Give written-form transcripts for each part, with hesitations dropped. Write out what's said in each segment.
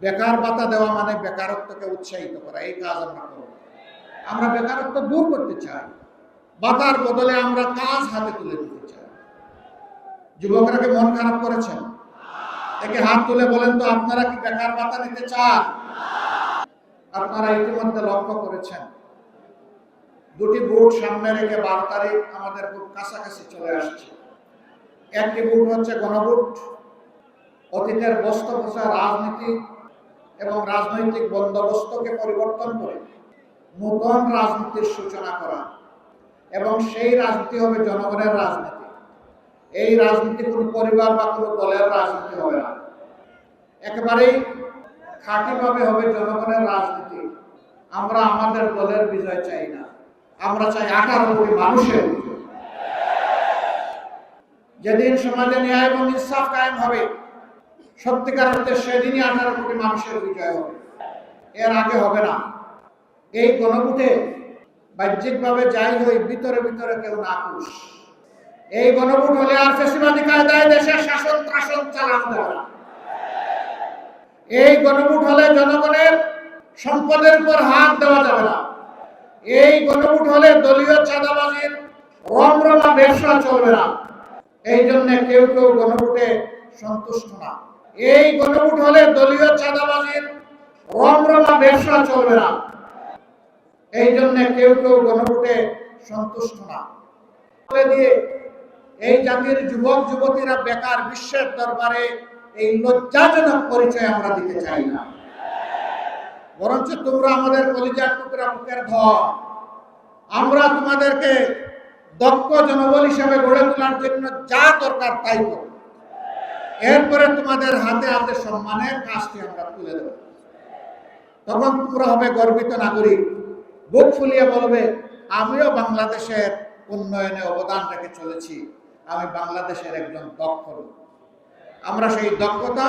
বেকার ভাতা দেওয়া মানে বেকারত্বকে উৎসাহিত করা, এই কাজ আমরা করব। আমরা বেকারত্ব দূর করতে চাই, ভাতার বদলে আমরা কাজ হাতে তুলে দিতে চাই। যুবকরা কি মন খারাপ করেছেন? একে হাত তুলে বলেন তো, আপনারা কি বেকার ভাতা নিতে চান? আপনারা ইতিমধ্যে লক্ষ্য করেছেন, দুটি ভোট সামনে রেখে 12 তারিখ আমাদের খুব কাছাকাছি চলে আসছে। একটি ভোট হচ্ছে গণভোট, অতীতের বস্তা রাজনীতি এবং রাজনৈতিক বন্দোবস্তকে পরিবর্তন করে নতুন রাজনীতির সূচনা করা, এবং সেই রাজনীতি হবে জনগণের রাজনীতি। এই রাজনীতি কোনো পরিবার বা কোনো দলের রাজনীতি হবে না, একেবারেই খাঁটিভাবে হবে জনগণের রাজনীতি। আমরা আমাদের দলের বিজয় চাই না, আমরা চাই 18 কোটি মানুষের বিজয়। যেদিন সমাজে ন্যায় এবং ইনসাফ কায়েম হবে, সত্যিকার অর্থে সেদিনই 18 কোটি মানুষের বিজয় হবে, এর আগে হবে না। এই গণভোটে বাহ্যিকভাবে যাই হই, ভিতরে ভিতরে কেউ না খুশ। এই গণভোট হলে আর ফ্যাসিবাদী কায়দায় দেশের শাসন ত্রাসন চালানো যাবে না। এই গণভোট হলে জনগণের সম্পদের উপর হাত দেওয়া যাবে না। এই গণভোট হলে দলীয় চাঁদাবাজির রমরমা ব্যবসা চলবে না। এই জন্য কেউ কেউ গণভোটে সন্তুষ্ট না। এই গণভোট হলে দলীয় চাঁদাবাজির রমরমা ব্যবসা চলবে না। এই জন্য কেউ কেউ গণভোটে সন্তুষ্ট না। দিয়ে এই জাতির যুবক যুবতীরা বেকার বিশ্বের দরবারে এই লজ্জাজনক পরিচয় আমরা দিতে চাই না। বরঞ্চ তোমরা আমাদের কলিজার টুকরা, মুখের ধন। আমরা তোমাদেরকে দক্ষ জনবল হিসাবে গড়ে তোলার জন্য যা দরকার তাই করব। এরপরে তোমাদের হাতে হাতে সম্মানের কাজটি আমরা তুলে দেব। তখন তোমরা হবে গর্বিত নাগরিক, বুক ফুলিয়ে বলবে, আমিও বাংলাদেশের উন্নয়নে অবদান রেখে চলেছি, আমি বাংলাদেশের একজন দক্ষ লোক। আমরা সেই দক্ষতা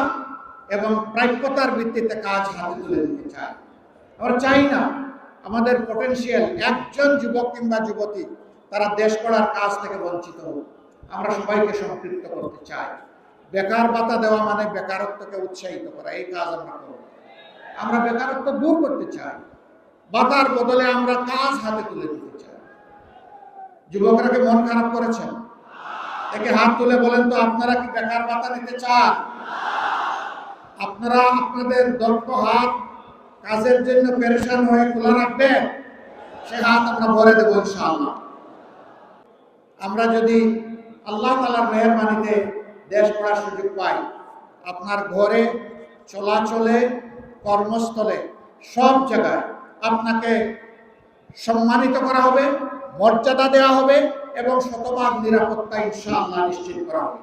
এবং প্রাপ্যতার ভিত্তিতে কাজ হাতে তুলে দিতে চাই। আমরা চাই না আমাদের পটেনশিয়াল একজন যুবক কিংবা যুবতী তারা দেশ গড়ার কাজ থেকে বঞ্চিত হোক। আমরা সবাইকে সম্পৃক্ত করতে চাই। বেকার ভাতা দেওয়া মানে বেকারত্বকে উৎসাহিত করা, এই কাজ আমরা করব। আমরা বেকারত্ব দূর করতে চাই, ভাতার বদলে আমরা কাজ হাতে তুলে দিতে চাই। যুবকরা কি মন খারাপ করেছেন? একে হাত তুলে বলেন তো, আপনারা কি বেকার ভাতা নিতে চান? আপনারা আপনাদের দক্ষ হাত কাজের জন্য পেরেশান হয়ে খোলা রাখবেন, সে হাত আমরা ভরে দেব ইনশাআল্লাহ। আমরা যদি আল্লাহ তাআলার মেহেরবানিতে দেশ গড়ার সুযোগ পাই, আপনার ঘরে, চলাচলে, কর্মস্থলে, সব জায়গায় আপনাকে সম্মানিত করা হবে, মর্যাদা দেওয়া হবে এবং শতভাগ নিরাপত্তা ইনশাআল্লাহ নিশ্চিত করা হবে।